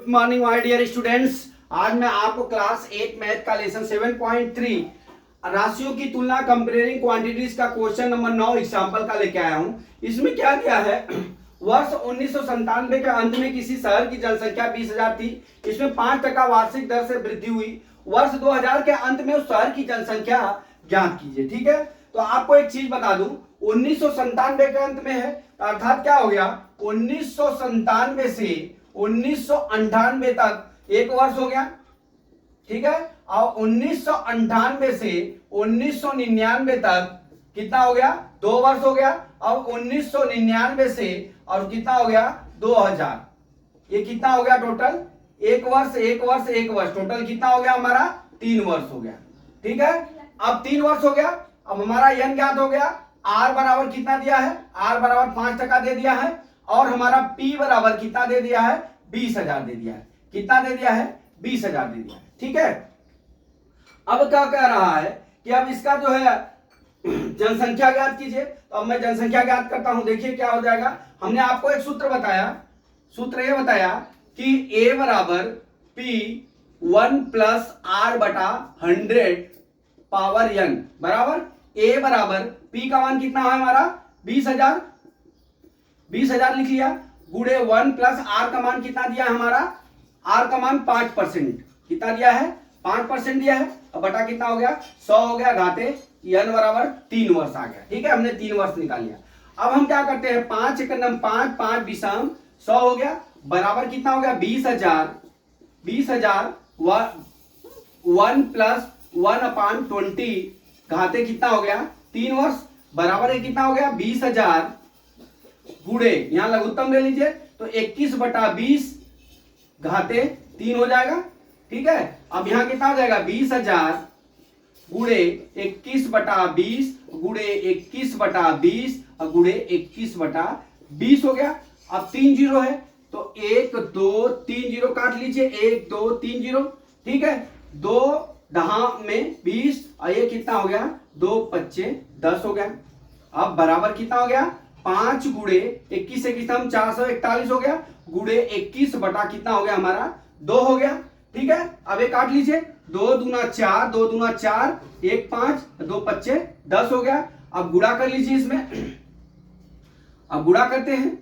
Good morning my dear students. आज मैं आपको क्लास 8 मैथ का लेसन 7.3 राशियों की तुलना कंपेयरिंग क्वांटिटीज का क्वेश्चन नंबर 9 एग्जांपल का लेके आया हूं। इसमें क्या किया है, वर्ष 1997 के अंत में किसी शहर की जनसंख्या 20,000 थी। इसमें 5% वार्षिक दर से वृद्धि हुई। वर्ष 2000 के अंत में उस शहर की जनसंख्या ज्ञात कीजिए। ठीक है, तो आपको एक चीज बता दूं, 1997 के अंत में है, अर्थात क्या हो गया, 1997 से 1998 तक एक वर्ष हो गया। ठीक है, और 1998 से 1999 तक कितना हो गया, 2 वर्ष हो गया। और 1999 से और कितना हो गया, 2000, ये कितना हो गया टोटल, एक वर्ष एक वर्ष एक वर्ष, टोटल कितना हो गया हमारा, 3 वर्ष हो गया। ठीक है, अब 3 वर्ष हो गया। अब हमारा n ज्ञात हो गया, r बराबर कितना दिया है, r बराबर 5% दे दिया है, और हमारा p बराबर कितना दे दिया है, 20,000 दे दिया है। कितना दे दिया है, 20,000 दे दिया है। ठीक है, अब क्या कह रहा है कि अब इसका जो है जनसंख्या ज्ञात कीजिए। तो अब मैं जनसंख्या ज्ञात करता हूं, देखिए क्या हो जाएगा। हमने आपको एक सूत्र बताया, सूत्र ये बताया कि a बराबर p 1 प्लस r बटा 100 पावर n बराबर a बराबर p का मान कितना है हमारा, 20,000 लिख लिया, गुणे 1 प्लस r का मान कितना दिया है हमारा, r का मान 5%, कितना दिया है, 5% दिया है। अब बटा कितना हो गया, 100 हो गया, घाते n बराबर 3 वर्ष आ गया। ठीक है, हमने 3 वर्ष निकाल लिया। अब हम क्या करते हैं, 5 एकम 5, 5 विषम 100 हो गया, बराबर कितना हो गया, 20,000 1 प्लस 1/20 घाते कितना हो गया, 3 वर्ष, बराबर है कितना हो गया, 20,000 गुणे, यहां लघुत्तम ले लीजिए, तो 21/20 घाते 3 हो जाएगा। ठीक है, अब यहां कितना हो जाएगा, 20,000 गुणे 21/20 गुणे 21/20 और गुणे 21/20 हो गया। अब 3 जीरो है, तो 1 2 3 जीरो काट लीजिए, 1 2 3 जीरो। ठीक है, 2 दहा में 20 और ये कितना हो गया, 2 पच्चे 10 हो गया। अब बराबर कितना हो गया, 5 गुणे 21 से कितना, 441 हो गया, गुणे 21 बटा कितना हो गया हमारा, 2 हो गया। ठीक है, अब ये काट लीजिए, 2 दूना 4, 2 दूना 4, 1 5, 2 पच्चे 10 हो गया। अब गुणा कर लीजिए इसमें, अब गुणा करते हैं,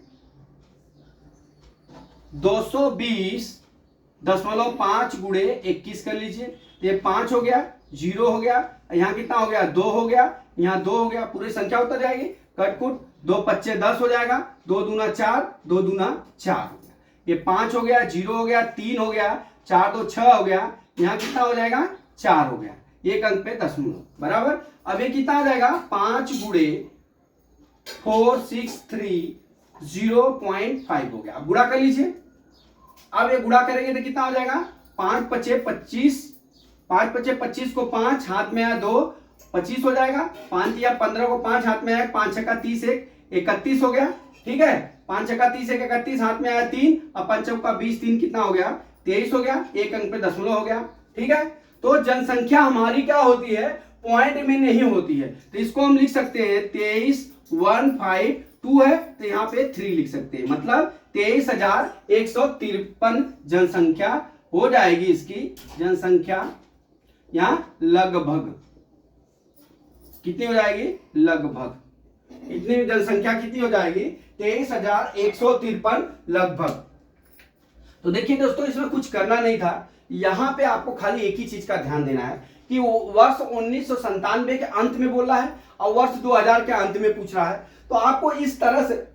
220.5 गुणे 21 कर लीजिए, ये 5 हो गया, 0 हो गया, यहां कितना हो गया, 2 हो गया, यहां 2 हो गया, पूरी संख्या उतर जाएगी, कटकुट 2 पच्चे 10 हो जाएगा, 2 दूना 4, 2 दूना 4 हो गया, ये 5 हो गया, 0 हो गया, 3 हो गया, 4 तो 6 हो गया, यहां कितना हो जाएगा, 4 हो गया, एक अंक पे दशमलव बराबर। अब ये कितना हो जाएगा, 5 गुणे 463.05 हो गया। अब गुणा कर लीजिए, अब ये गुणा करेंगे तो कितना हो जाएगा, 5 पच्चे 25, 5 पच्चे 25 को 5 हाथ में आया 2, 25 हो जाएगा, 5 या 15 को 5 हाथ में आया, 5 छक्का 30 1 31 हो गया। ठीक है, 5 छक्का 30 1 31 हाथ में आया 3 और 5 चौका 20 3 कितना हो गया, 23 हो गया, एक अंक पे दशमलव हो गया। ठीक है, तो जनसंख्या हमारी क्या होती है, पॉइंट में नहीं होती है, तो इसको हम लिख सकते हैं 23,152 है, तो यहाँ पे 3 लिख सकते हैं, मतलब 23,153 जनसंख्या हो जाएगी। इसकी जनसंख्या यहां लगभग कितनी हो जाएगी, लगभग इतनी जनसंख्या कितनी हो जाएगी, 23,153 लगभग। तो देखिए दोस्तों, इसमें कुछ करना नहीं था, यहां पे आपको खाली एक ही चीज का ध्यान देना है कि वो वर्ष 1997 के अंत में बोल रहा है और वर्ष 2000 के अंत में पूछ रहा है। तो आपको इस तरह से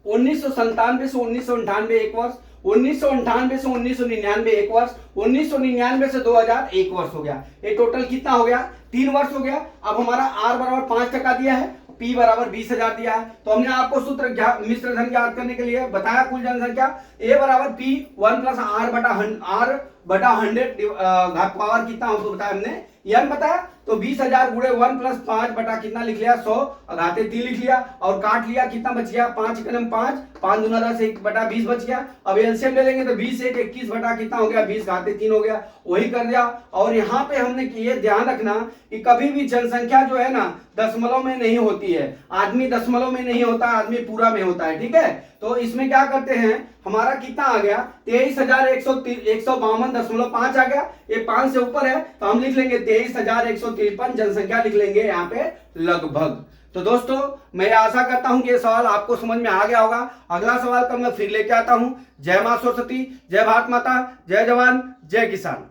1997 से 1998 एक वर्ष, 1998 से 1999 एक वर्ष, 1999 से 2000 एक वर्ष हो गया, ये टोटल कितना हो गया, 3 वर्ष हो गया। अब हमारा r बराबर 5% दिया है, p बराबर 20,000 दिया है, तो हमने आपको सूत्र मिश्र धन ज्ञात करने के लिए बताया, कुल जनसंख्या a बराबर p 1 प्लस r बटा 100 घात पावर कितना हो, तो बताया हमने n बताया, तो 20,000 गुणे 1 प्लस 5 बटा कितना लिख लिया, 100 घाते 3 लिख लिया और काट लिया, कितना बच गया, 5 एकम 5, 5 दूना 10, 1 बटा 20 बच गया। अब एलसीएम ले लेंगे तो 20 1 21 बटा कितना हो गया, 20 घाते 3 हो गया, वही कर दिया। और यहाँ पे हमने ये ध्यान रखना कि कभी भी जनसंख्या जो है ना दशमलव में नहीं होती है, आदमी दशमलव में नहीं होता, आदमी पूरा में होता है। ठीक है, तो इसमें क्या करते हैं, हमारा कितना आ गया 23,152.5 आ गया। ये 5 से ऊपर है तो हम लिख लेंगे 23,153 जनसंख्या लिख लेंगे यहाँ पे लगभग। तो दोस्तों मैं आशा करता हूं कि ये सवाल आपको समझ में आ गया होगा। अगला सवाल का मैं फिर लेके आता हूं। जय मां सरस्वती, जय भारत माता, जय जवान, जय किसान।